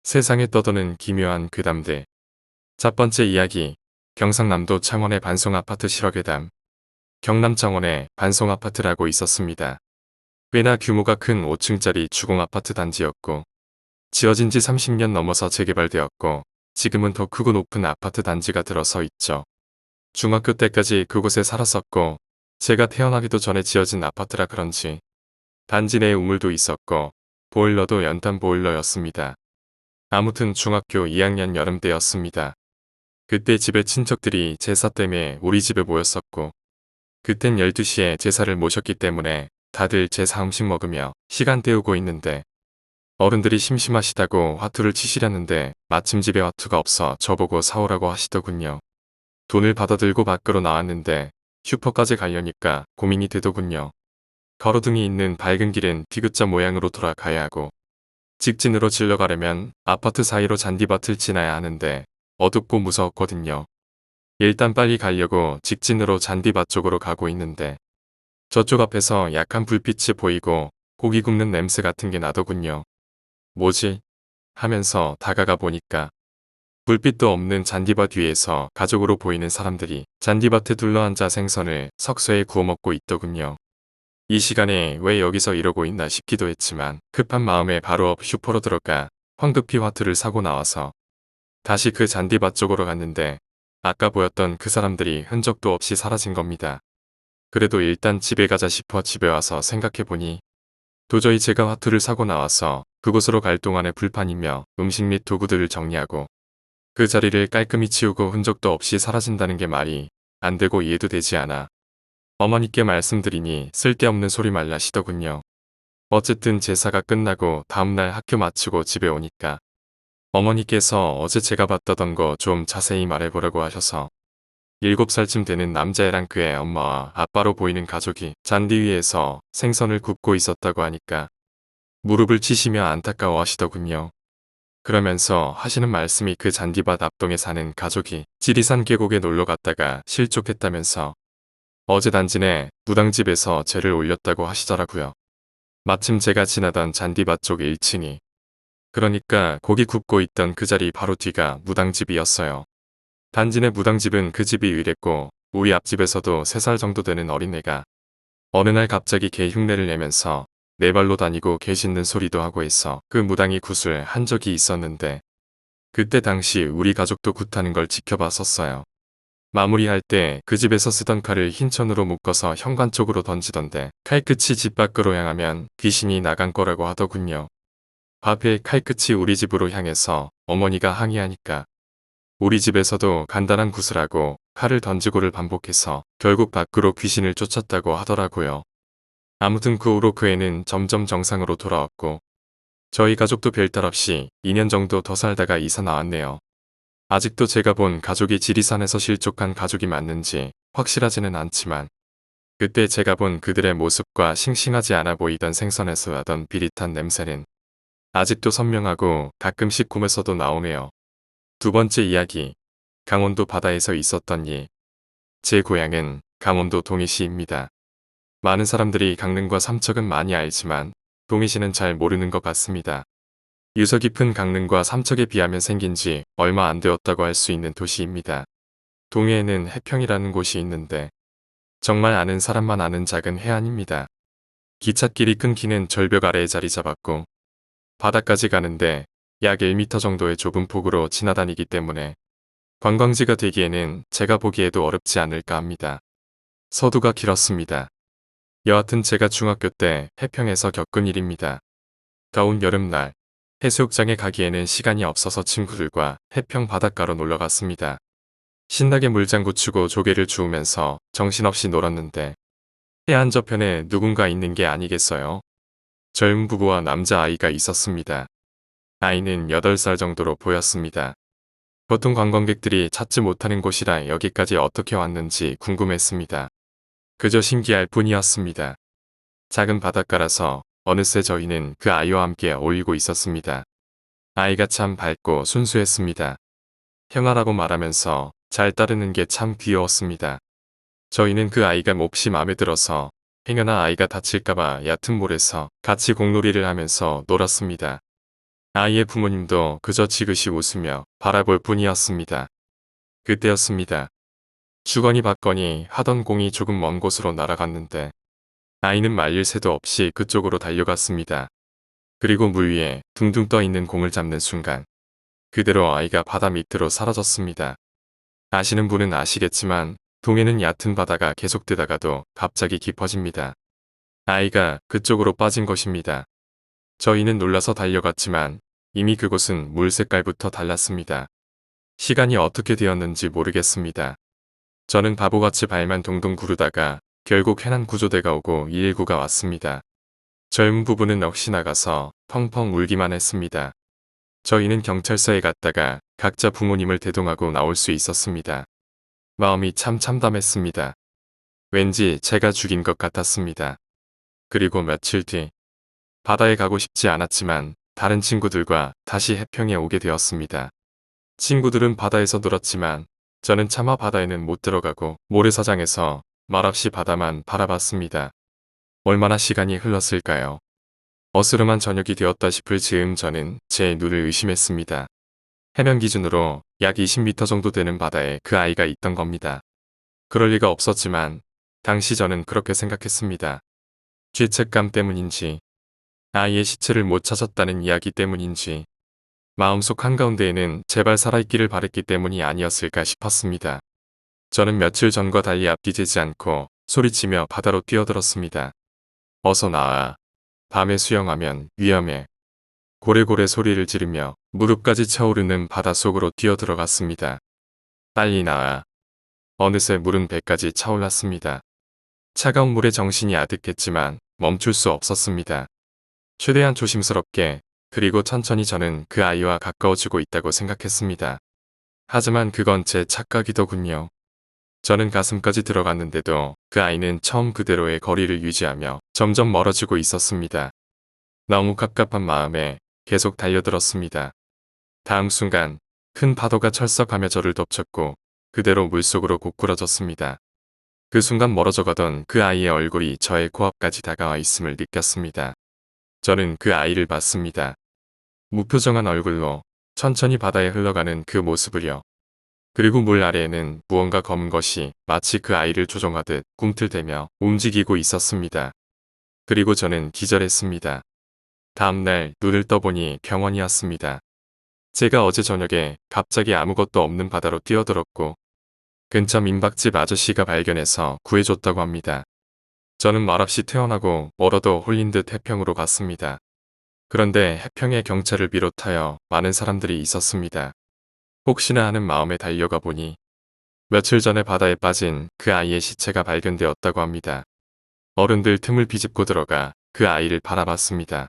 세상에 떠도는 기묘한 괴담들. 첫 번째 이야기. 경상남도 창원의 반송아파트 실화괴담. 경남 창원에 반송아파트라고 있었습니다. 꽤나 규모가 큰 5층짜리 주공아파트 단지였고 지어진 지 30년 넘어서 재개발되었고 지금은 더 크고 높은 아파트 단지가 들어서 있죠. 중학교 때까지 그곳에 살았었고 제가 태어나기도 전에 지어진 아파트라 그런지 단지 내에 우물도 있었고 보일러도 연탄 보일러였습니다. 아무튼 중학교 2학년 여름 때였습니다. 그때 집에 친척들이 제사 때문에 우리 집에 모였었고 그땐 12시에 제사를 모셨기 때문에 다들 제사 음식 먹으며 시간 때우고 있는데 어른들이 심심하시다고 화투를 치시려는데 마침 집에 화투가 없어 저보고 사오라고 하시더군요. 돈을 받아들고 밖으로 나왔는데 슈퍼까지 가려니까 고민이 되더군요. 가로등이 있는 밝은 길은 D자 모양으로 돌아가야 하고 직진으로 질러가려면 아파트 사이로 잔디밭을 지나야 하는데 어둡고 무서웠거든요. 일단 빨리 가려고 직진으로 잔디밭 쪽으로 가고 있는데 저쪽 앞에서 약한 불빛이 보이고 고기 굽는 냄새 같은 게 나더군요. 뭐지? 하면서 다가가 보니까 불빛도 없는 잔디밭 위에서 가족으로 보이는 사람들이 잔디밭에 둘러앉아 생선을 석쇠에 구워 먹고 있더군요. 이 시간에 왜 여기서 이러고 있나 싶기도 했지만 급한 마음에 바로 슈퍼로 들어가 황급히 화투를 사고 나와서 다시 그 잔디밭 쪽으로 갔는데 아까 보였던 그 사람들이 흔적도 없이 사라진 겁니다. 그래도 일단 집에 가자 싶어 집에 와서 생각해보니 도저히 제가 화투를 사고 나와서 그곳으로 갈 동안에 불판이며 음식 및 도구들을 정리하고 그 자리를 깔끔히 치우고 흔적도 없이 사라진다는 게 말이 안 되고 이해도 되지 않아 어머니께 말씀드리니 쓸데없는 소리 말라시더군요. 어쨌든 제사가 끝나고 다음날 학교 마치고 집에 오니까 어머니께서 어제 제가 봤다던 거 좀 자세히 말해보라고 하셔서 7살쯤 되는 남자애랑 그의 엄마와 아빠로 보이는 가족이 잔디 위에서 생선을 굽고 있었다고 하니까 무릎을 치시며 안타까워 하시더군요. 그러면서 하시는 말씀이 그 잔디밭 앞동에 사는 가족이 지리산 계곡에 놀러 갔다가 실족했다면서 어제 단지 내 무당집에서 제를 올렸다고 하시더라고요. 마침 제가 지나던 잔디밭 쪽 1층이 그러니까 고기 굽고 있던 그 자리 바로 뒤가 무당집이었어요. 단지 내 무당집은 그 집이 유일했고 우리 앞집에서도 3살 정도 되는 어린애가 어느 날 갑자기 개 흉내를 내면서 네 발로 다니고 개 짖는 소리도 하고 해서 그 무당이 굿을 한 적이 있었는데 그때 당시 우리 가족도 굿하는 걸 지켜봤었어요. 마무리할 때 그 집에서 쓰던 칼을 흰천으로 묶어서 현관 쪽으로 던지던데 칼끝이 집 밖으로 향하면 귀신이 나간 거라고 하더군요. 밥에 칼끝이 우리 집으로 향해서 어머니가 항의하니까 우리 집에서도 간단한 굿을 하고 칼을 던지고를 반복해서 결국 밖으로 귀신을 쫓았다고 하더라고요. 아무튼 그 후로 그 애는 점점 정상으로 돌아왔고 저희 가족도 별탈 없이 2년 정도 더 살다가 이사 나왔네요. 아직도 제가 본 가족이 지리산에서 실족한 가족이 맞는지 확실하지는 않지만 그때 제가 본 그들의 모습과 싱싱하지 않아 보이던 생선에서 나던 비릿한 냄새는 아직도 선명하고 가끔씩 꿈에서도 나오네요. 두 번째 이야기. 강원도 바다에서 있었던 일. 제 고향은 강원도 동해시입니다. 많은 사람들이 강릉과 삼척은 많이 알지만 동해시는 잘 모르는 것 같습니다. 유서 깊은 강릉과 삼척에 비하면 생긴 지 얼마 안 되었다고 할 수 있는 도시입니다. 동해에는 해평이라는 곳이 있는데 정말 아는 사람만 아는 작은 해안입니다. 기찻길이 끊기는 절벽 아래에 자리 잡았고 바다까지 가는데 약 1m 정도의 좁은 폭으로 지나다니기 때문에 관광지가 되기에는 제가 보기에도 어렵지 않을까 합니다. 서두가 길었습니다. 여하튼 제가 중학교 때 해평에서 겪은 일입니다. 더운 여름날 해수욕장에 가기에는 시간이 없어서 친구들과 해평 바닷가로 놀러 갔습니다. 신나게 물장구 치고 조개를 주우면서 정신없이 놀았는데 해안 저편에 누군가 있는 게 아니겠어요? 젊은 부부와 남자아이가 있었습니다. 아이는 8살 정도로 보였습니다. 보통 관광객들이 찾지 못하는 곳이라 여기까지 어떻게 왔는지 궁금했습니다. 그저 신기할 뿐이었습니다. 작은 바닷가라서 어느새 저희는 그 아이와 함께 어울리고 있었습니다. 아이가 참 밝고 순수했습니다. 형아라고 말하면서 잘 따르는 게 참 귀여웠습니다. 저희는 그 아이가 몹시 마음에 들어서 행여나 아이가 다칠까봐 얕은 물에서 같이 공놀이를 하면서 놀았습니다. 아이의 부모님도 그저 지그시 웃으며 바라볼 뿐이었습니다. 그때였습니다. 주거니 받거니 하던 공이 조금 먼 곳으로 날아갔는데 아이는 말릴 새도 없이 그쪽으로 달려갔습니다. 그리고 물 위에 둥둥 떠 있는 공을 잡는 순간 그대로 아이가 바다 밑으로 사라졌습니다. 아시는 분은 아시겠지만 동해는 얕은 바다가 계속되다가도 갑자기 깊어집니다. 아이가 그쪽으로 빠진 것입니다. 저희는 놀라서 달려갔지만 이미 그곳은 물 색깔부터 달랐습니다. 시간이 어떻게 되었는지 모르겠습니다. 저는 바보같이 발만 동동 구르다가 결국 해난 구조대가 오고 119가 왔습니다. 젊은 부부는 넋이 나가서 펑펑 울기만 했습니다. 저희는 경찰서에 갔다가 각자 부모님을 대동하고 나올 수 있었습니다. 마음이 참 참담했습니다. 왠지 제가 죽인 것 같았습니다. 그리고 며칠 뒤 바다에 가고 싶지 않았지만 다른 친구들과 다시 해평에 오게 되었습니다. 친구들은 바다에서 놀았지만 저는 차마 바다에는 못 들어가고 모래사장에서 말없이 바다만 바라봤습니다. 얼마나 시간이 흘렀을까요? 어스름한 저녁이 되었다 싶을 즈음 저는 제 눈을 의심했습니다. 해변 기준으로 약 20m 정도 되는 바다에 그 아이가 있던 겁니다. 그럴 리가 없었지만 당시 저는 그렇게 생각했습니다. 죄책감 때문인지 아이의 시체를 못 찾았다는 이야기 때문인지 마음속 한가운데에는 제발 살아있기를 바랬기 때문이 아니었을까 싶었습니다. 저는 며칠 전과 달리 앞뒤지지 않고 소리치며 바다로 뛰어들었습니다. 어서 나와. 밤에 수영하면 위험해. 고래고래 소리를 지르며 무릎까지 차오르는 바닷속으로 뛰어들어갔습니다. 빨리 나와. 어느새 물은 배까지 차올랐습니다. 차가운 물에 정신이 아득했지만 멈출 수 없었습니다. 최대한 조심스럽게 그리고 천천히 저는 그 아이와 가까워지고 있다고 생각했습니다. 하지만 그건 제 착각이더군요. 저는 가슴까지 들어갔는데도 그 아이는 처음 그대로의 거리를 유지하며 점점 멀어지고 있었습니다. 너무 갑갑한 마음에 계속 달려들었습니다. 다음 순간 큰 파도가 철썩하며 저를 덮쳤고 그대로 물속으로 고꾸라졌습니다. 그 순간 멀어져 가던 그 아이의 얼굴이 저의 코앞까지 다가와 있음을 느꼈습니다. 저는 그 아이를 봤습니다. 무표정한 얼굴로 천천히 바다에 흘러가는 그 모습을요. 그리고 물 아래에는 무언가 검은 것이 마치 그 아이를 조종하듯 꿈틀대며 움직이고 있었습니다. 그리고 저는 기절했습니다. 다음날 눈을 떠보니 병원이었습니다. 제가 어제 저녁에 갑자기 아무것도 없는 바다로 뛰어들었고 근처 민박집 아저씨가 발견해서 구해줬다고 합니다. 저는 말없이 태어나고 멀어도 홀린 듯 해평으로 갔습니다. 그런데 해평에 경찰을 비롯하여 많은 사람들이 있었습니다. 혹시나 하는 마음에 달려가 보니 며칠 전에 바다에 빠진 그 아이의 시체가 발견되었다고 합니다. 어른들 틈을 비집고 들어가 그 아이를 바라봤습니다.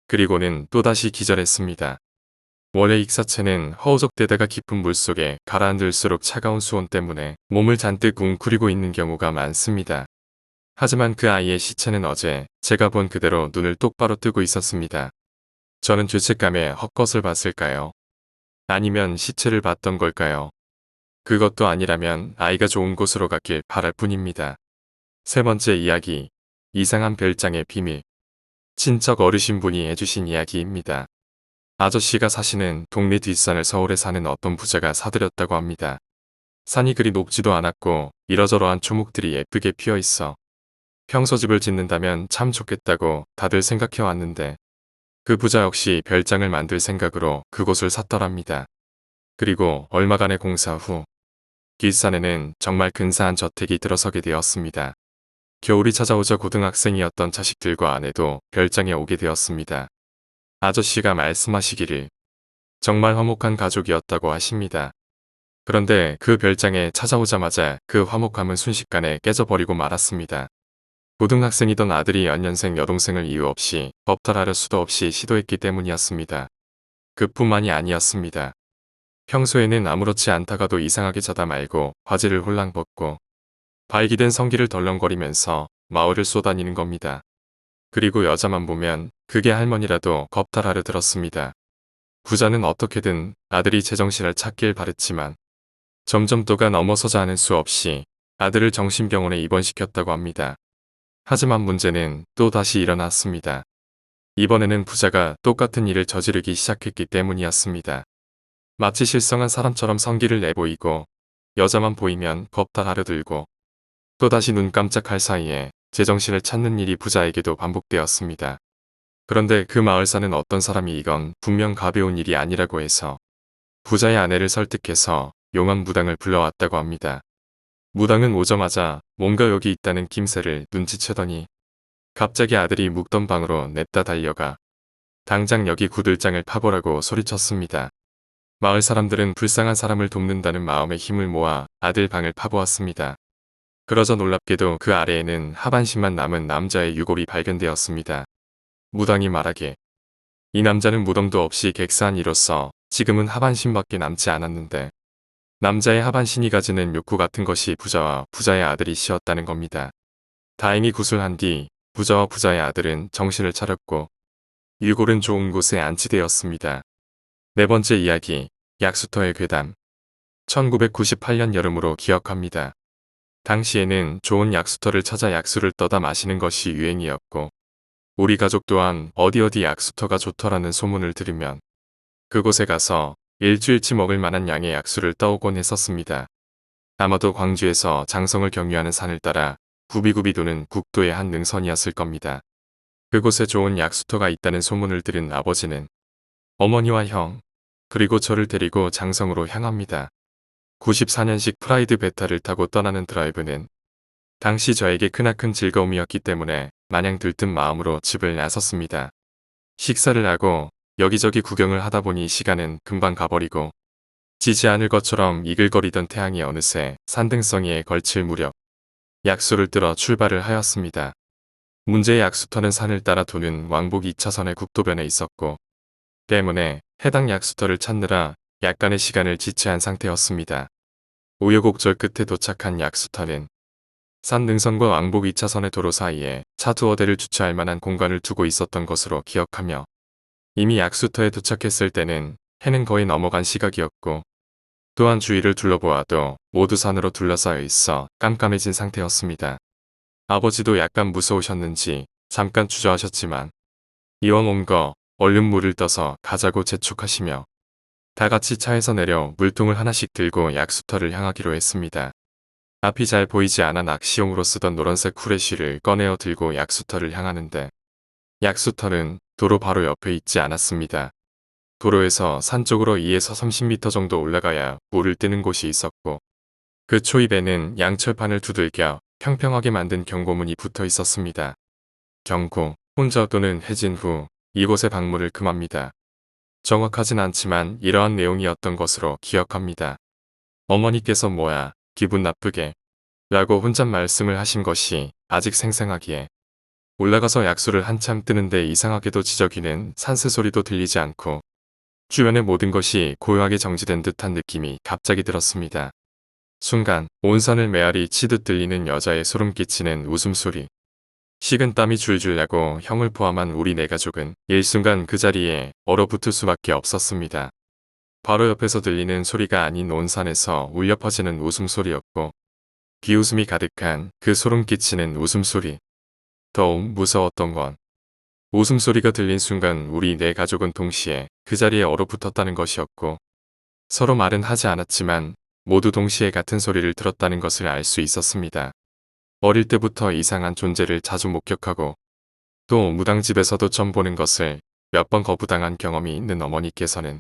그리고는 또다시 기절했습니다. 원래 익사체는 허우적대다가 깊은 물속에 가라앉을수록 차가운 수온 때문에 몸을 잔뜩 웅크리고 있는 경우가 많습니다. 하지만 그 아이의 시체는 어제 제가 본 그대로 눈을 똑바로 뜨고 있었습니다. 저는 죄책감에 헛것을 봤을까요? 아니면 시체를 봤던 걸까요? 그것도 아니라면 아이가 좋은 곳으로 갔길 바랄 뿐입니다. 세 번째 이야기, 이상한 별장의 비밀. 친척 어르신분이 해주신 이야기입니다. 아저씨가 사시는 동네 뒷산을 서울에 사는 어떤 부자가 사들였다고 합니다. 산이 그리 높지도 않았고 이러저러한 초목들이 예쁘게 피어 있어 평소 집을 짓는다면 참 좋겠다고 다들 생각해 왔는데 그 부자 역시 별장을 만들 생각으로 그곳을 샀더랍니다. 그리고 얼마간의 공사 후 뒷산에는 정말 근사한 저택이 들어서게 되었습니다. 겨울이 찾아오자 고등학생이었던 자식들과 아내도 별장에 오게 되었습니다. 아저씨가 말씀하시기를 정말 화목한 가족이었다고 하십니다. 그런데 그 별장에 찾아오자마자 그 화목함은 순식간에 깨져버리고 말았습니다. 고등학생이던 아들이 연년생 여동생을 이유 없이 법탈하려 수도 없이 시도했기 때문이었습니다. 그뿐만이 아니었습니다. 평소에는 아무렇지 않다가도 이상하게 자다 말고 바지를 홀랑 벗고 발기된 성기를 덜렁거리면서 마을을 쏘다니는 겁니다. 그리고 여자만 보면 그게 할머니라도 겁탈하려 들었습니다. 부자는 어떻게든 아들이 제정신을 찾길 바랬지만 점점 또가 넘어서자 하는 수 없이 아들을 정신병원에 입원시켰다고 합니다. 하지만 문제는 또 다시 일어났습니다. 이번에는 부자가 똑같은 일을 저지르기 시작했기 때문이었습니다. 마치 실성한 사람처럼 성기를 내보이고 여자만 보이면 겁다 가려들고 또다시 눈 깜짝할 사이에 제정신을 찾는 일이 부자에게도 반복되었습니다. 그런데 그 마을사는 어떤 사람이 이건 분명 가벼운 일이 아니라고 해서 부자의 아내를 설득해서 용왕 무당을 불러왔다고 합니다. 무당은 오자마자 뭔가 여기 있다는 김새를 눈치채더니 갑자기 아들이 묵던 방으로 냅다 달려가 당장 여기 구들장을 파보라고 소리쳤습니다. 마을 사람들은 불쌍한 사람을 돕는다는 마음에 힘을 모아 아들 방을 파보았습니다. 그러자 놀랍게도 그 아래에는 하반신만 남은 남자의 유골이 발견되었습니다. 무당이 말하길 이 남자는 무덤도 없이 객사한 이로써 지금은 하반신밖에 남지 않았는데 남자의 하반신이 가지는 욕구 같은 것이 부자와 부자의 아들이 씌었다는 겁니다. 다행히 구술한 뒤 부자와 부자의 아들은 정신을 차렸고 유골은 좋은 곳에 안치되었습니다. 네 번째 이야기, 약수터의 괴담. 1998년 여름으로 기억합니다. 당시에는 좋은 약수터를 찾아 약수를 떠다 마시는 것이 유행이었고 우리 가족 또한 어디 약수터가 좋더라는 소문을 들으면 그곳에 가서 일주일치 먹을 만한 양의 약수를 떠오곤 했었습니다. 아마도 광주에서 장성을 경유하는 산을 따라 굽이굽이 도는 국도의 한 능선이었을 겁니다. 그곳에 좋은 약수터가 있다는 소문을 들은 아버지는 어머니와 형, 그리고 저를 데리고 장성으로 향합니다. 94년식 프라이드 베타를 타고 떠나는 드라이브는 당시 저에게 크나큰 즐거움이었기 때문에 마냥 들뜬 마음으로 집을 나섰습니다. 식사를 하고 여기저기 구경을 하다 보니 시간은 금방 가버리고 지지 않을 것처럼 이글거리던 태양이 어느새 산등성이에 걸칠 무렵 약수를 들어 출발을 하였습니다. 문제의 약수터는 산을 따라 도는 왕복 2차선의 국도변에 있었고 때문에 해당 약수터를 찾느라 약간의 시간을 지체한 상태였습니다. 우여곡절 끝에 도착한 약수터는 산 능선과 왕복 2차선의 도로 사이에 차 두어 대를 주차할 만한 공간을 두고 있었던 것으로 기억하며 이미 약수터에 도착했을 때는 해는 거의 넘어간 시각이었고 또한 주위를 둘러보아도 모두 산으로 둘러싸여 있어 깜깜해진 상태였습니다. 아버지도 약간 무서우셨는지 잠깐 주저하셨지만 이왕 온 거 얼른 물을 떠서 가자고 재촉하시며 다 같이 차에서 내려 물통을 하나씩 들고 약수터를 향하기로 했습니다. 앞이 잘 보이지 않아 낚시용으로 쓰던 노란색 후레쉬를 꺼내어 들고 약수터를 향하는데 약수터는 도로 바로 옆에 있지 않았습니다. 도로에서 산 쪽으로 2에서 30m 정도 올라가야 물을 뜨는 곳이 있었고 그 초입에는 양철판을 두들겨 평평하게 만든 경고문이 붙어 있었습니다. 경고, 혼자 또는 해진 후 이곳에 방문을 금합니다. 정확하진 않지만 이러한 내용이었던 것으로 기억합니다. 어머니께서 뭐야 기분 나쁘게 라고 혼잣 말씀을 하신 것이 아직 생생하기에 올라가서 약수를 한참 뜨는데 이상하게도 지저귀는 산새 소리도 들리지 않고 주변의 모든 것이 고요하게 정지된 듯한 느낌이 갑자기 들었습니다. 순간 온 산을 메아리 치듯 들리는 여자의 소름 끼치는 웃음소리. 식은 땀이 줄줄 나고 형을 포함한 우리 네 가족은 일순간 그 자리에 얼어붙을 수밖에 없었습니다. 바로 옆에서 들리는 소리가 아닌 온 산에서 울려 퍼지는 웃음소리였고 비웃음이 가득한 그 소름 끼치는 웃음소리. 더욱 무서웠던 건 웃음소리가 들린 순간 우리 네 가족은 동시에 그 자리에 얼어붙었다는 것이었고 서로 말은 하지 않았지만 모두 동시에 같은 소리를 들었다는 것을 알 수 있었습니다. 어릴 때부터 이상한 존재를 자주 목격하고 또 무당집에서도 점 보는 것을 몇 번 거부당한 경험이 있는 어머니께서는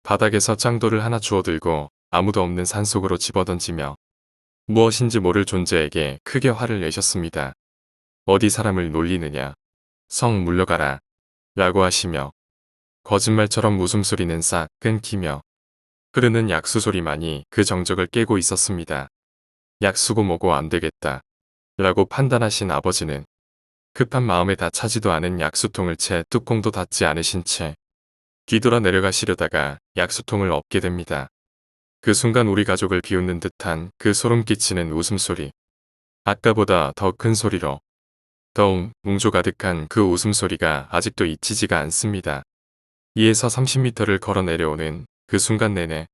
바닥에서 짱돌을 하나 주워들고 아무도 없는 산속으로 집어던지며 무엇인지 모를 존재에게 크게 화를 내셨습니다. 어디 사람을 놀리느냐. 성 물러가라. 라고 하시며 거짓말처럼 웃음소리는 싹 끊기며 흐르는 약수 소리만이 그 정적을 깨고 있었습니다. 약수고 뭐고 안 되겠다. 라고 판단하신 아버지는 급한 마음에 다 차지도 않은 약수통을 채 뚜껑도 닫지 않으신 채 뒤돌아 내려가시려다가 약수통을 엎게 됩니다. 그 순간 우리 가족을 비웃는 듯한 그 소름 끼치는 웃음소리. 아까보다 더 큰 소리로 더욱 웅조 가득한 그 웃음소리가 아직도 잊히지가 않습니다. 2에서 30m를 걸어 내려오는 그 순간 내내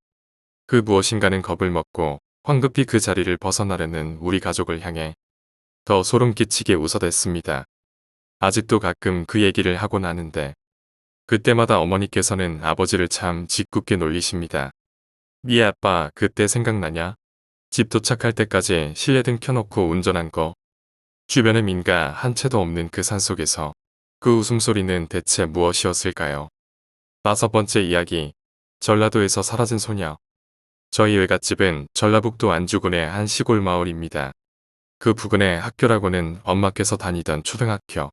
그 무엇인가는 겁을 먹고 황급히 그 자리를 벗어나려는 우리 가족을 향해 더 소름 끼치게 웃어댔습니다. 아직도 가끔 그 얘기를 하곤 하는데 그때마다 어머니께서는 아버지를 참 짓궂게 놀리십니다. 네 아빠 그때 생각나냐? 집 도착할 때까지 실내등 켜놓고 운전한 거. 주변에 민가 한 채도 없는 그 산속에서 그 웃음소리는 대체 무엇이었을까요? 5번째 이야기. 전라도에서 사라진 소녀. 저희 외갓집은 전라북도 안주군의 한 시골 마을입니다. 그 부근의 학교라고는 엄마께서 다니던 초등학교.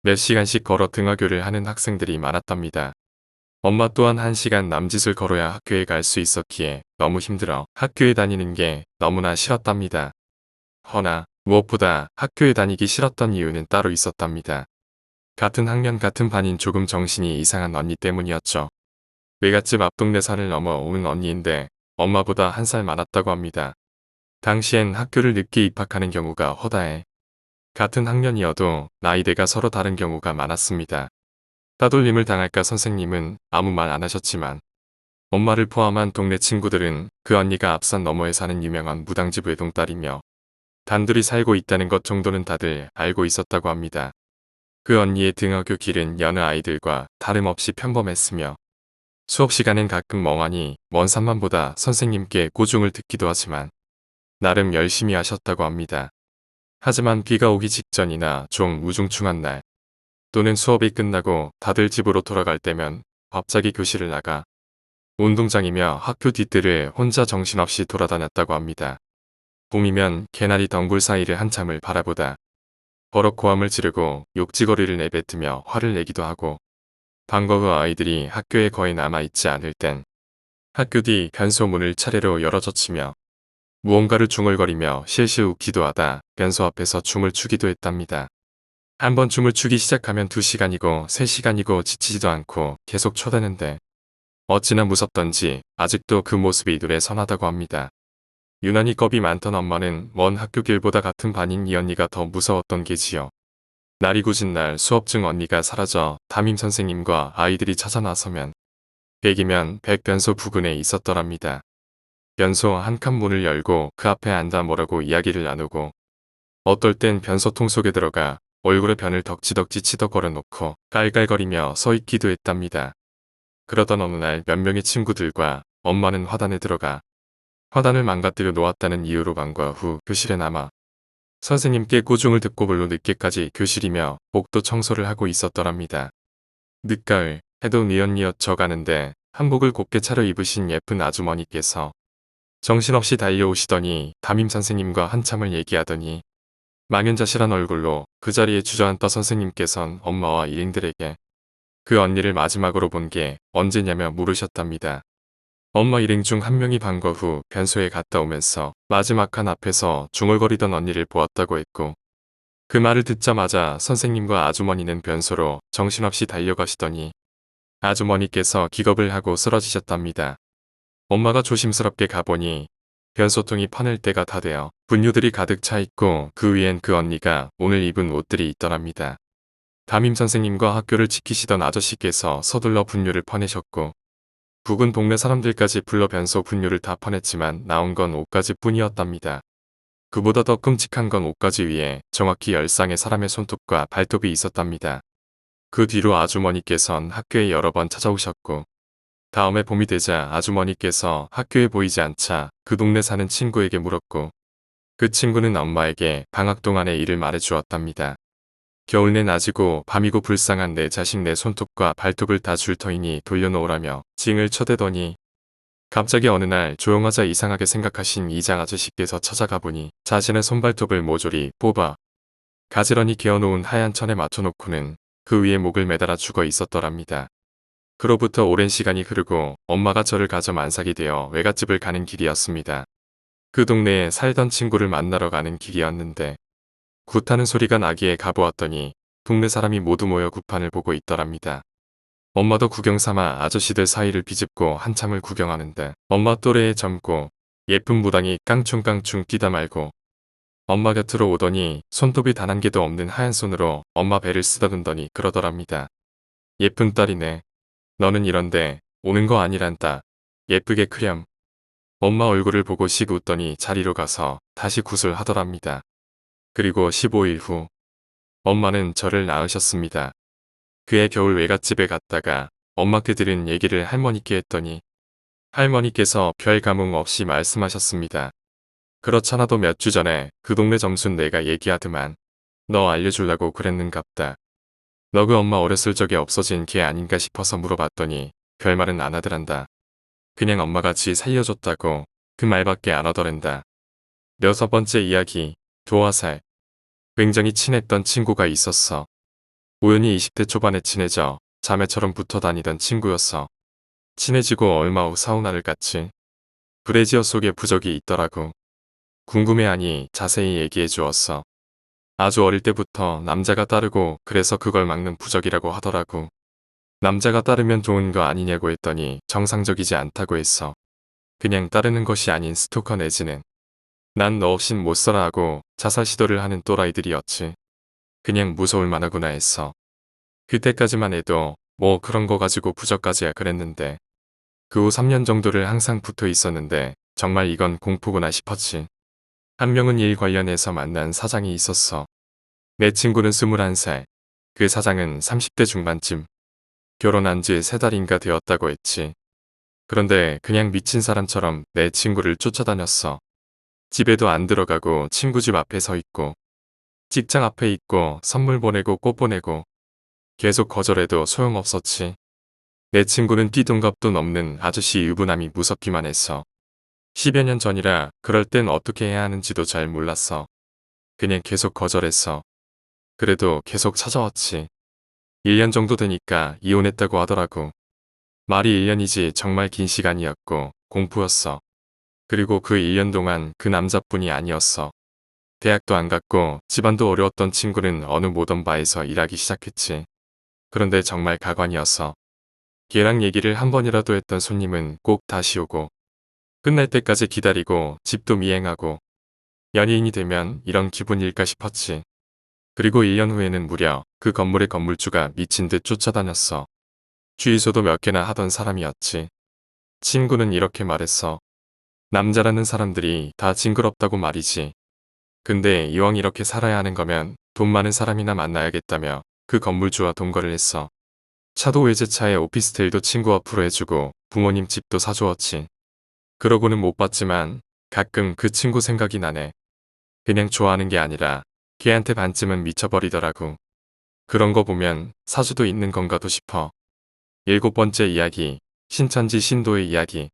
몇 시간씩 걸어 등하교를 하는 학생들이 많았답니다. 엄마 또한 1시간 남짓을 걸어야 학교에 갈 수 있었기에 너무 힘들어 학교에 다니는 게 너무나 싫었답니다. 허나 무엇보다 학교에 다니기 싫었던 이유는 따로 있었답니다. 같은 학년 같은 반인 조금 정신이 이상한 언니 때문이었죠. 외갓집 앞동네 산을 넘어 오는 언니인데 엄마보다 1살 많았다고 합니다. 당시엔 학교를 늦게 입학하는 경우가 허다해 같은 학년이어도 나이대가 서로 다른 경우가 많았습니다. 따돌림을 당할까 선생님은 아무 말 안 하셨지만 엄마를 포함한 동네 친구들은 그 언니가 앞산 너머에 사는 유명한 무당집 외동딸이며 단둘이 살고 있다는 것 정도는 다들 알고 있었다고 합니다. 그 언니의 등하교 길은 여느 아이들과 다름없이 평범했으며 수업 시간엔 가끔 멍하니 먼 산만 보다 선생님께 고중을 듣기도 하지만 나름 열심히 하셨다고 합니다. 하지만 비가 오기 직전이나 좀 우중충한 날 또는 수업이 끝나고 다들 집으로 돌아갈 때면 갑자기 교실을 나가 운동장이며 학교 뒷뜰을 혼자 정신없이 돌아다녔다고 합니다. 봄이면 개나리 덩굴 사이를 한참을 바라보다 버럭 고함을 지르고 욕지거리를 내뱉으며 화를 내기도 하고 방과 후 아이들이 학교에 거의 남아있지 않을 땐 학교 뒤 변소 문을 차례로 열어젖히며 무언가를 중얼거리며 실실 웃기도 하다 변소 앞에서 춤을 추기도 했답니다. 한번 춤을 추기 시작하면 2시간이고 3시간이고 지치지도 않고 계속 춰대는데 어찌나 무섭던지 아직도 그 모습이 눈에 선하다고 합니다. 유난히 겁이 많던 엄마는 먼 학교 길보다 같은 반인 이 언니가 더 무서웠던 게지요. 날이 굳은 날 수업 중 언니가 사라져 담임 선생님과 아이들이 찾아 나서면 100이면 100 변소 부근에 있었더랍니다. 변소 한 칸 문을 열고 그 앞에 앉아 뭐라고 이야기를 나누고 어떨 땐 변소통 속에 들어가 얼굴에 변을 덕지덕지 치덕거려 놓고 깔깔거리며 서 있기도 했답니다. 그러던 어느 날 몇 명의 친구들과 엄마는 화단에 들어가 화단을 망가뜨려 놓았다는 이유로 방과 후 교실에 남아 선생님께 꾸중을 듣고 별로 늦게까지 교실이며 복도 청소를 하고 있었더랍니다. 늦가을 해도 뉘엿뉘엿 져가는데 한복을 곱게 차려입으신 예쁜 아주머니께서 정신없이 달려오시더니 담임 선생님과 한참을 얘기하더니 망연자실한 얼굴로 그 자리에 주저앉던 선생님께선 엄마와 일행들에게 그 언니를 마지막으로 본 게 언제냐며 물으셨답니다. 엄마 일행 중 한 명이 방과 후 변소에 갔다 오면서 마지막 칸 앞에서 중얼거리던 언니를 보았다고 했고 그 말을 듣자마자 선생님과 아주머니는 변소로 정신없이 달려가시더니 아주머니께서 기겁을 하고 쓰러지셨답니다. 엄마가 조심스럽게 가보니 변소통이 파낼 때가 다 되어 분유들이 가득 차 있고 그 위엔 그 언니가 오늘 입은 옷들이 있더랍니다. 담임 선생님과 학교를 지키시던 아저씨께서 서둘러 분유를 퍼내셨고 부근 동네 사람들까지 불러 변소 분유를 다 퍼냈지만 나온 건 옷가지 뿐이었답니다. 그보다 더 끔찍한 건 옷가지 위에 정확히 10쌍의 사람의 손톱과 발톱이 있었답니다. 그 뒤로 아주머니께선 학교에 여러 번 찾아오셨고 다음에 봄이 되자 아주머니께서 학교에 보이지 않자 그 동네 사는 친구에게 물었고 그 친구는 엄마에게 방학 동안의 일을 말해주었답니다. 겨울내 낮이고 밤이고 불쌍한 내 자식 내 손톱과 발톱을 다 줄 터이니 돌려놓으라며 징을 쳐대더니 갑자기 어느 날 조용하자 이상하게 생각하신 이장 아저씨께서 찾아가 보니 자신의 손발톱을 모조리 뽑아 가지런히 개어놓은 하얀 천에 맞춰놓고는 그 위에 목을 매달아 죽어 있었더랍니다. 그로부터 오랜 시간이 흐르고 엄마가 저를 가져 만삭이 되어 외갓집을 가는 길이었습니다. 그 동네에 살던 친구를 만나러 가는 길이었는데 굿하는 소리가 나기에 가보았더니 동네 사람이 모두 모여 굿판을 보고 있더랍니다. 엄마도 구경 삼아 아저씨들 사이를 비집고 한참을 구경하는데 엄마 또래에 젊고 예쁜 무당이 깡충깡충 뛰다 말고 엄마 곁으로 오더니 손톱이 단 한 개도 없는 하얀 손으로 엄마 배를 쓰다듬더니 그러더랍니다. 예쁜 딸이네. 너는 이런데 오는 거 아니란다. 예쁘게 크렴. 엄마 얼굴을 보고 씩 웃더니 자리로 가서 다시 굿을 하더랍니다. 그리고 15일 후 엄마는 저를 낳으셨습니다. 그해 겨울 외갓집에 갔다가 엄마께 들은 얘기를 할머니께 했더니 할머니께서 별 감흥 없이 말씀하셨습니다. 그렇잖아도 몇 주 전에 그 동네 점순 내가 얘기하드만 너 알려주려고 그랬는갑다. 너 그 엄마 어렸을 적에 없어진 걔 아닌가 싶어서 물어봤더니 별말은 안 하더란다. 그냥 엄마가 지 살려줬다고 그 말밖에 안 하더란다. 6번째 이야기. 도화살. 굉장히 친했던 친구가 있었어. 우연히 20대 초반에 친해져 자매처럼 붙어 다니던 친구였어. 친해지고 얼마 후 사우나를 갔지. 브래지어 속에 부적이 있더라고. 궁금해하니 자세히 얘기해 주었어. 아주 어릴 때부터 남자가 따르고 그래서 그걸 막는 부적이라고 하더라고. 남자가 따르면 좋은 거 아니냐고 했더니 정상적이지 않다고 했어. 그냥 따르는 것이 아닌 스토커 내지는 난 너 없인 못 살아 하고 자살 시도를 하는 또라이들이었지. 그냥 무서울 만하구나 했어. 그때까지만 해도 뭐 그런 거 가지고 부적까지야 그랬는데 그 후 3년 정도를 항상 붙어 있었는데 정말 이건 공포구나 싶었지. 한 명은 일 관련해서 만난 사장이 있었어. 내 친구는 21살, 그 사장은 30대 중반쯤. 결혼한 지 3달인가 되었다고 했지. 그런데 그냥 미친 사람처럼 내 친구를 쫓아다녔어. 집에도 안 들어가고 친구 집 앞에 서 있고 직장 앞에 있고 선물 보내고 꽃 보내고 계속 거절해도 소용없었지. 내 친구는 띠동갑도 넘는 아저씨 유부남이 무섭기만 했어. 10여 년 전이라 그럴 땐 어떻게 해야 하는지도 잘 몰랐어. 그냥 계속 거절했어. 그래도 계속 찾아왔지. 1년 정도 되니까 이혼했다고 하더라고. 말이 1년이지 정말 긴 시간이었고 공포였어. 그리고 그 1년 동안 그 남자뿐이 아니었어. 대학도 안 갔고 집안도 어려웠던 친구는 어느 모던 바에서 일하기 시작했지. 그런데 정말 가관이었어. 걔랑 얘기를 한 번이라도 했던 손님은 꼭 다시 오고 끝날 때까지 기다리고 집도 미행하고 연예인이 되면 이런 기분일까 싶었지. 그리고 1년 후에는 무려 그 건물의 건물주가 미친 듯 쫓아다녔어. 주유소도 몇 개나 하던 사람이었지. 친구는 이렇게 말했어. 남자라는 사람들이 다 징그럽다고 말이지. 근데 이왕 이렇게 살아야 하는 거면 돈 많은 사람이나 만나야겠다며 그 건물주와 동거를 했어. 차도 외제차에 오피스텔도 친구 앞으로 해주고 부모님 집도 사주었지. 그러고는 못 봤지만 가끔 그 친구 생각이 나네. 그냥 좋아하는 게 아니라 걔한테 반쯤은 미쳐버리더라고. 그런 거 보면 사주도 있는 건가도 싶어. 7번째 이야기. 신천지 신도의 이야기.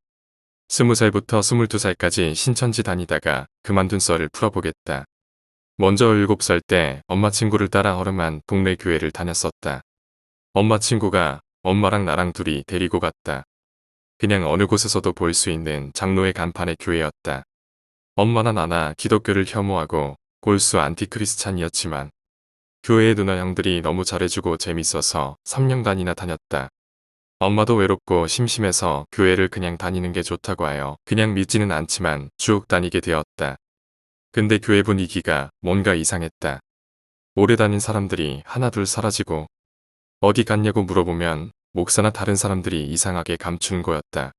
20살부터 22살까지 신천지 다니다가 그만둔 썰을 풀어보겠다. 먼저 7살 때 엄마 친구를 따라 허름한 동네 교회를 다녔었다. 엄마 친구가 엄마랑 나랑 둘이 데리고 갔다. 그냥 어느 곳에서도 볼 수 있는 장로의 간판의 교회였다. 엄마나 나나 기독교를 혐오하고 골수 안티크리스찬이었지만 교회의 누나 형들이 너무 잘해주고 재밌어서 3년간이나 다녔다. 엄마도 외롭고 심심해서 교회를 그냥 다니는 게 좋다고 하여 그냥 믿지는 않지만 쭉 다니게 되었다. 근데 교회 분위기가 뭔가 이상했다. 오래 다닌 사람들이 하나둘 사라지고 어디 갔냐고 물어보면 목사나 다른 사람들이 이상하게 감추는 거였다.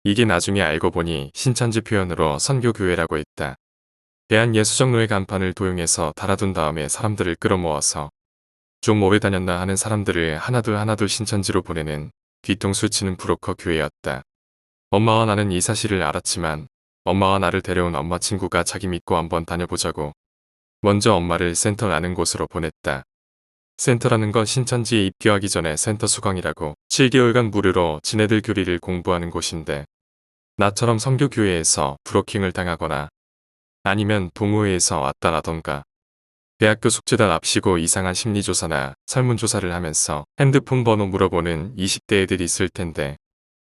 이게 나중에 알고 보니 신천지 표현으로 선교교회라고 했다. 대한예수정로의 간판을 도용해서 달아둔 다음에 사람들을 끌어모아서 좀 오래 다녔나 하는 사람들을 하나둘 신천지로 보내는 뒤통수 치는 브로커 교회였다. 엄마와 나는 이 사실을 알았지만 엄마와 나를 데려온 엄마 친구가 자기 믿고 한번 다녀보자고 먼저 엄마를 센터라는 곳으로 보냈다. 센터라는 건 신천지에 입교하기 전에 센터 수강이라고 7개월간 무료로 지네들 교리를 공부하는 곳인데 나처럼 선교교회에서 브로킹을 당하거나 아니면 동호회에서 왔다 나던가 대학교 숙제다 납시고 이상한 심리조사나 설문조사를 하면서 핸드폰 번호 물어보는 20대 애들이 있을 텐데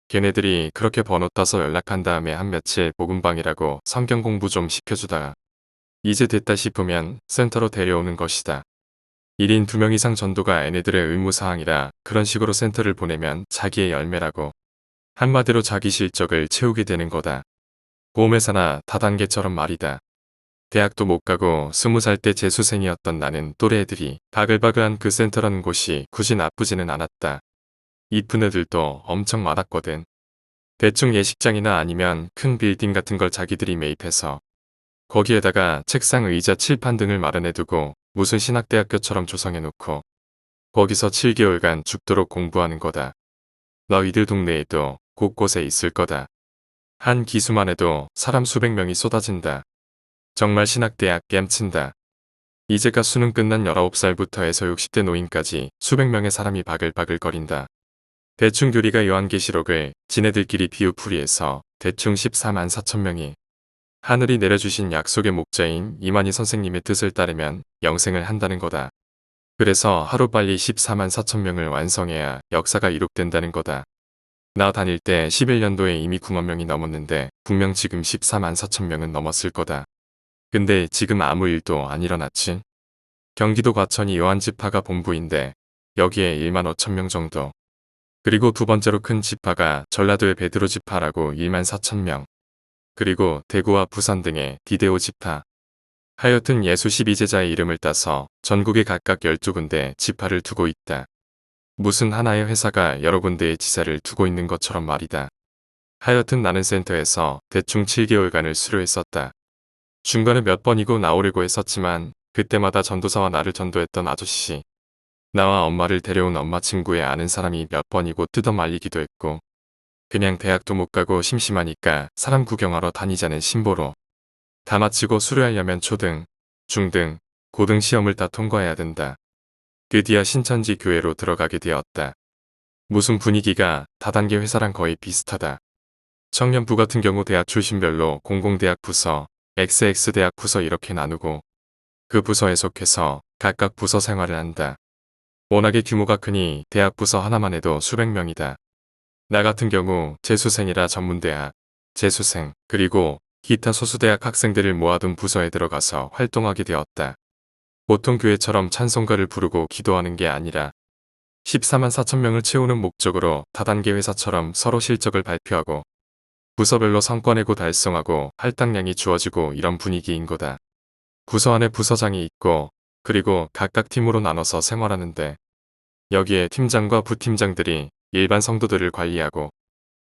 걔네들이 그렇게 번호 따서 연락한 다음에 한 며칠 복음방이라고 성경 공부 좀 시켜주다가 이제 됐다 싶으면 센터로 데려오는 것이다. 1인 2명 이상 전도가 얘네들의 의무사항이라 그런 식으로 센터를 보내면 자기의 열매라고 한마디로 자기 실적을 채우게 되는 거다. 보험회사나 다단계처럼 말이다. 대학도 못 가고 20살 때 재수생이었던 나는 또래 애들이 바글바글한 그 센터라는 곳이 굳이 나쁘지는 않았다. 이쁜 애들도 엄청 많았거든. 대충 예식장이나 아니면 큰 빌딩 같은 걸 자기들이 매입해서 거기에다가 책상, 의자, 칠판 등을 마련해두고 무슨 신학대학교처럼 조성해놓고 거기서 7개월간 죽도록 공부하는 거다. 너희들 동네에도 곳곳에 있을 거다. 한 기수만 해도 사람 수백 명이 쏟아진다. 정말 신학대학 겜친다. 이제가 수능 끝난 19살부터 해서 60대 노인까지 수백 명의 사람이 바글바글거린다. 대충 교리가 요한계시록을 지네들끼리 비유풀이해서 대충 14만 4천 명이 하늘이 내려주신 약속의 목자인 이만희 선생님의 뜻을 따르면 영생을 한다는 거다. 그래서 하루빨리 14만 4천 명을 완성해야 역사가 이룩된다는 거다. 나 다닐 때 11년도에 이미 9만 명이 넘었는데 분명 지금 14만 4천 명은 넘었을 거다. 근데 지금 아무 일도 안 일어났지. 경기도 과천이 요한지파가 본부인데 여기에 1만 5천 명 정도. 그리고 두 번째로 큰 지파가 전라도의 베드로 지파라고 1만 4천 명. 그리고 대구와 부산 등의 디데오 지파. 하여튼 예수 12제자의 이름을 따서 전국에 각각 12군데 지파를 두고 있다. 무슨 하나의 회사가 여러 군데의 지사를 두고 있는 것처럼 말이다. 하여튼 나는 센터에서 대충 7개월간을 수료했었다. 중간에 몇 번이고 나오려고 했었지만 그때마다 전도사와 나를 전도했던 아저씨, 나와 엄마를 데려온 엄마 친구의 아는 사람이 몇 번이고 뜯어말리기도 했고 그냥 대학도 못 가고 심심하니까 사람 구경하러 다니자는 심보로 다 마치고 수료하려면 초등, 중등, 고등 시험을 다 통과해야 된다. 드디어 신천지 교회로 들어가게 되었다. 무슨 분위기가 다단계 회사랑 거의 비슷하다. 청년부 같은 경우 대학 출신별로 공공대학 부서, XX대학 부서 이렇게 나누고 그 부서에 속해서 각각 부서 생활을 한다. 워낙에 규모가 크니 대학 부서 하나만 해도 수백 명이다. 나 같은 경우 재수생이라 전문대학, 재수생, 그리고 기타 소수대학 학생들을 모아둔 부서에 들어가서 활동하게 되었다. 보통 교회처럼 찬송가를 부르고 기도하는 게 아니라 14만 4천 명을 채우는 목적으로 다단계 회사처럼 서로 실적을 발표하고 부서별로 성과내고 달성하고 할당량이 주어지고 이런 분위기인 거다. 부서 안에 부서장이 있고 그리고 각각 팀으로 나눠서 생활하는데 여기에 팀장과 부팀장들이 일반 성도들을 관리하고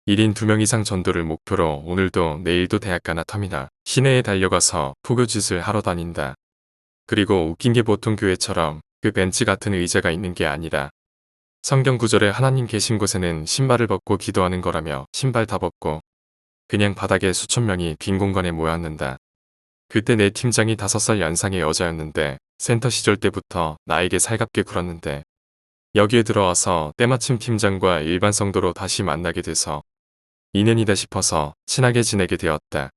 1인 2명 이상 전도를 목표로 오늘도 내일도 대학가나 터미널, 시내에 달려가서 포교짓을 하러 다닌다. 그리고 웃긴 게 보통 교회처럼 그 벤치 같은 의자가 있는 게 아니라 성경 구절에 하나님 계신 곳에는 신발을 벗고 기도하는 거라며 신발 다 벗고 그냥 바닥에 수천 명이 빈 공간에 모였는다. 그때 내 팀장이 5살 연상의 여자였는데 센터 시절 때부터 나에게 살갑게 굴었는데 여기에 들어와서 때마침 팀장과 일반 성도로 다시 만나게 돼서 인연이다 싶어서 친하게 지내게 되었다.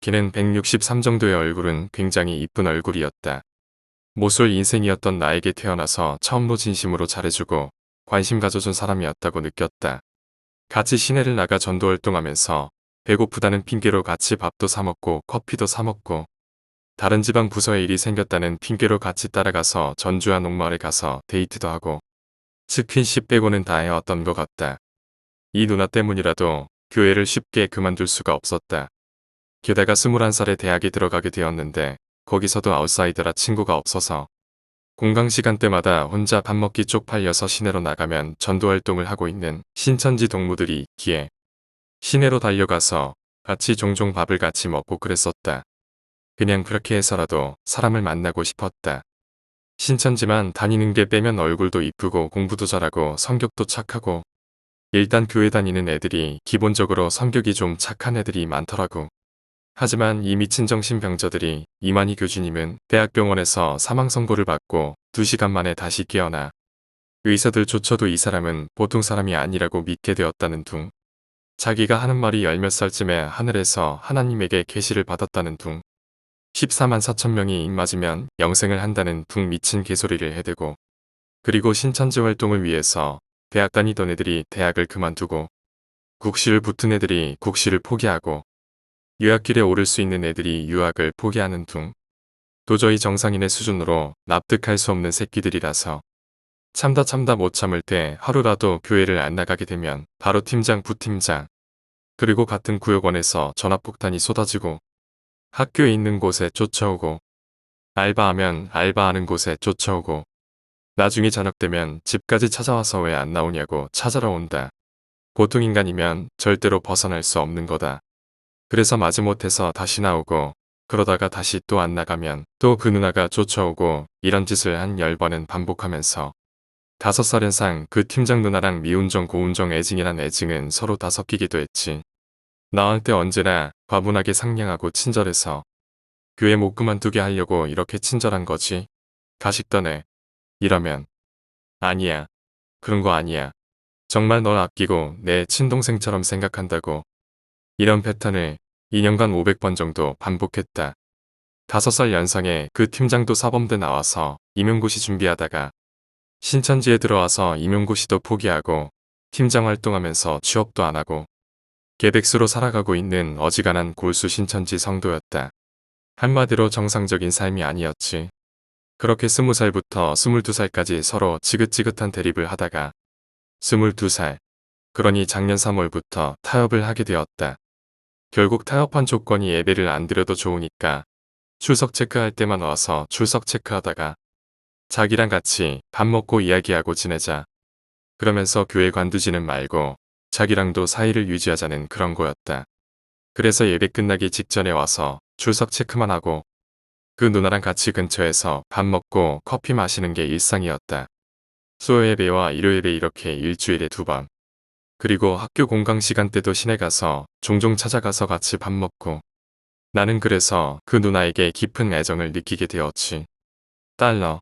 걔는 163 정도의 얼굴은 굉장히 이쁜 얼굴이었다. 모쏠 인생이었던 나에게 태어나서 처음으로 진심으로 잘해주고 관심 가져준 사람이었다고 느꼈다. 같이 시내를 나가 전도 활동하면서 배고프다는 핑계로 같이 밥도 사먹고 커피도 사먹고 다른 지방 부서에 일이 생겼다는 핑계로 같이 따라가서 전주와 녹마을에 가서 데이트도 하고 스킨십 빼고는 다 해왔던 것 같다. 이 누나 때문이라도 교회를 쉽게 그만둘 수가 없었다. 게다가 21살에 대학에 들어가게 되었는데 거기서도 아웃사이더라 친구가 없어서 공강 시간대마다 혼자 밥 먹기 쪽팔려서 시내로 나가면 전도활동을 하고 있는 신천지 동무들이 있기에 시내로 달려가서 같이 종종 밥을 같이 먹고 그랬었다. 그냥 그렇게 해서라도 사람을 만나고 싶었다. 신천지만 다니는 게 빼면 얼굴도 이쁘고 공부도 잘하고 성격도 착하고 일단 교회 다니는 애들이 기본적으로 성격이 좀 착한 애들이 많더라고. 하지만 이 미친 정신병자들이 이만희 교주님은 대학병원에서 사망선고를 받고 2시간 만에 다시 깨어나 의사들조차도 이 사람은 보통 사람이 아니라고 믿게 되었다는 둥. 자기가 하는 말이 10몇 살쯤에 하늘에서 하나님에게 계시를 받았다는 둥. 14만 4천 명이 입 맞으면 영생을 한다는 둥 미친 개소리를 해대고 그리고 신천지 활동을 위해서 대학 다니던 애들이 대학을 그만두고 국시를 붙은 애들이 국시를 포기하고 유학길에 오를 수 있는 애들이 유학을 포기하는 둥. 도저히 정상인의 수준으로 납득할 수 없는 새끼들이라서 참다 못 참을 때 하루라도 교회를 안 나가게 되면 바로 팀장 부팀장 그리고 같은 구역원에서 전화폭탄이 쏟아지고 학교에 있는 곳에 쫓아오고 알바하면 알바하는 곳에 쫓아오고 나중에 저녁 되면 집까지 찾아와서 왜 안 나오냐고 찾아러 온다. 보통 인간이면 절대로 벗어날 수 없는 거다. 그래서 마지못해서 다시 나오고 그러다가 다시 또 안 나가면 또 그 누나가 쫓아오고 이런 짓을 한 10번은 반복하면서 5살 연상 그 팀장 누나랑 미운정 고운정 애증이란 애증은 서로 다 섞이기도 했지. 나한테 언제나 과분하게 상냥하고 친절해서 교회 못 그만두게 하려고 이렇게 친절한 거지. 가식 떠네. 이러면 아니야. 그런 거 아니야. 정말 널 아끼고 내 친동생처럼 생각한다고. 이런 패턴을 2년간 500번 정도 반복했다. 5살 연상의 그 팀장도 사범대 나와서 임용고시 준비하다가 신천지에 들어와서 임용고시도 포기하고 팀장 활동하면서 취업도 안 하고 개백수로 살아가고 있는 어지간한 골수 신천지 성도였다. 한마디로 정상적인 삶이 아니었지. 그렇게 20살부터 22살까지 서로 지긋지긋한 대립을 하다가 22살, 그러니 작년 3월부터 타협을 하게 되었다. 결국 타협한 조건이 예배를 안 드려도 좋으니까 출석 체크할 때만 와서 출석 체크하다가 자기랑 같이 밥 먹고 이야기하고 지내자. 그러면서 교회 관두지는 말고 자기랑도 사이를 유지하자는 그런 거였다. 그래서 예배 끝나기 직전에 와서 출석 체크만 하고 그 누나랑 같이 근처에서 밥 먹고 커피 마시는 게 일상이었다. 수요예배와 일요예배 이렇게 일주일에 2번. 그리고 학교 공강 시간 때도 시내 가서 종종 찾아가서 같이 밥 먹고. 나는 그래서 그 누나에게 깊은 애정을 느끼게 되었지. 달러.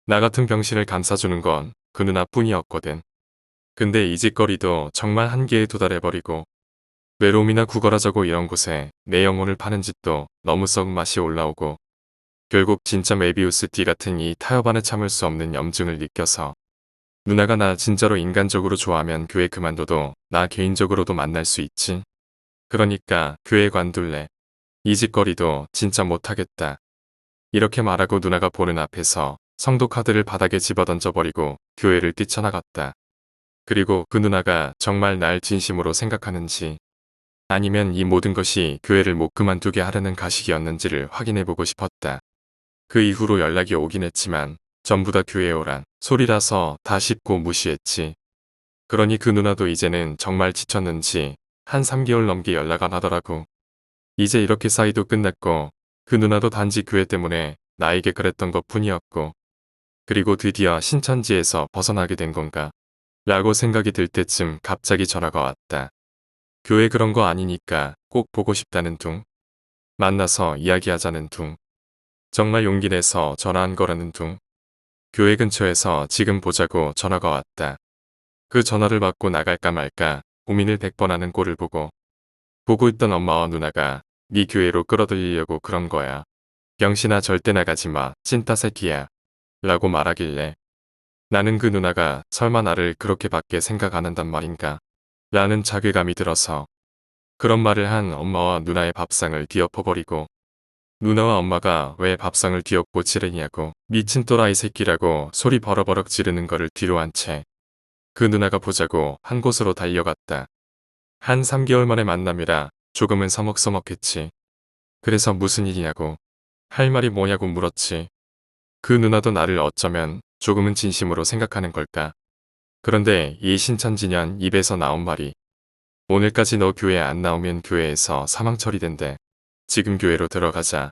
나 같은 병신을 감싸주는 건 그 누나뿐이었거든. 근데 이 짓거리도 정말 한계에 도달해버리고 외로움이나 구걸하자고 이런 곳에 내 영혼을 파는 짓도 너무 썩은 맛이 올라오고 결국 진짜 메비우스 띠 같은 이 타협 안에 참을 수 없는 염증을 느껴서 누나가 나 진짜로 인간적으로 좋아하면 교회 그만둬도 나 개인적으로도 만날 수 있지. 그러니까 교회 관둘래. 이 짓거리도 진짜 못하겠다. 이렇게 말하고 누나가 보는 앞에서 성도 카드를 바닥에 집어던져버리고 교회를 뛰쳐나갔다. 그리고 그 누나가 정말 날 진심으로 생각하는지 아니면 이 모든 것이 교회를 못 그만두게 하려는 가식이었는지를 확인해보고 싶었다. 그 이후로 연락이 오긴 했지만 전부 다 교회에 오란 소리라서 다 씹고 무시했지. 그러니 그 누나도 이제는 정말 지쳤는지 한 3개월 넘게 연락 안 하더라고. 이제 이렇게 사이도 끝났고 그 누나도 단지 교회 때문에 나에게 그랬던 것 뿐이었고 그리고 드디어 신천지에서 벗어나게 된 건가 라고 생각이 들 때쯤 갑자기 전화가 왔다. 교회 그런 거 아니니까 꼭 보고 싶다는 둥. 만나서 이야기하자는 둥. 정말 용기 내서 전화한 거라는 둥. 교회 근처에서 지금 보자고 전화가 왔다. 그 전화를 받고 나갈까 말까 고민을 100번 하는 꼴을 보고 있던 엄마와 누나가 네 교회로 끌어들이려고 그런 거야. 병신아 절대 나가지 마. 찐따 새끼야. 라고 말하길래 나는 그 누나가 설마 나를 그렇게밖에 생각 안 한단 말인가 라는 자괴감이 들어서 그런 말을 한 엄마와 누나의 밥상을 뒤엎어버리고 누나와 엄마가 왜 밥상을 뒤엎고 지르냐고 미친 또라이 새끼라고 소리 버럭버럭 지르는 거를 뒤로 한 채 그 누나가 보자고 한 곳으로 달려갔다. 한 3개월 만에 만남이라 조금은 서먹서먹했지. 그래서 무슨 일이냐고 할 말이 뭐냐고 물었지. 그 누나도 나를 어쩌면 조금은 진심으로 생각하는 걸까. 그런데 이 신천지년 입에서 나온 말이 오늘까지 너 교회 안 나오면 교회에서 사망 처리된대. 지금 교회로 들어가자.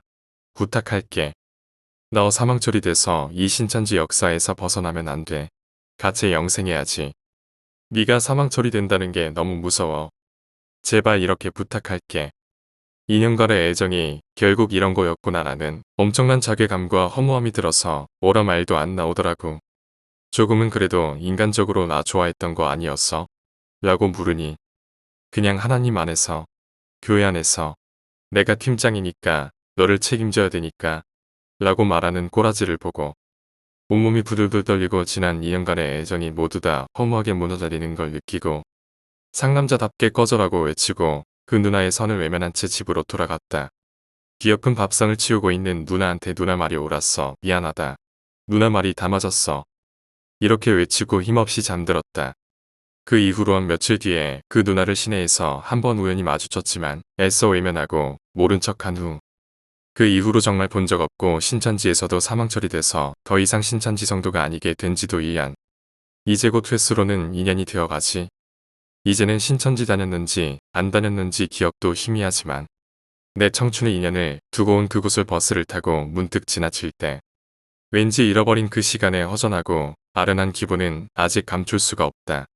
부탁할게. 너 사망 처리돼서 이 신천지 역사에서 벗어나면 안 돼. 같이 영생해야지. 네가 사망 처리된다는 게 너무 무서워. 제발 이렇게 부탁할게. 2년간의 애정이 결국 이런 거였구나라는 엄청난 자괴감과 허무함이 들어서 뭐라 말도 안 나오더라고. 조금은 그래도 인간적으로 나 좋아했던 거 아니었어? 라고 물으니 그냥 하나님 안에서 교회 안에서 내가 팀장이니까 너를 책임져야 되니까 라고 말하는 꼬라지를 보고 온몸이 부들부들 떨리고 지난 2년간의 애정이 모두 다 허무하게 무너져내리는 걸 느끼고 상남자답게 꺼져라고 외치고 그 누나의 선을 외면한 채 집으로 돌아갔다. 뒤엎은 밥상을 치우고 있는 누나한테 누나 말이 옳았어. 미안하다. 누나 말이 다 맞았어. 이렇게 외치고 힘없이 잠들었다. 그 이후로 며칠 뒤에 그 누나를 시내에서 한번 우연히 마주쳤지만 애써 외면하고 모른 척한 후 그 이후로 정말 본 적 없고 신천지에서도 사망 처리돼서 더 이상 신천지 성도가 아니게 된 지도 1년. 이제 곧 횟수로는 2년이 되어가지. 이제는 신천지 다녔는지 안 다녔는지 기억도 희미하지만 내 청춘의 인연을 두고 온 그곳을 버스를 타고 문득 지나칠 때 왠지 잃어버린 그 시간에 허전하고 아련한 기분은 아직 감출 수가 없다.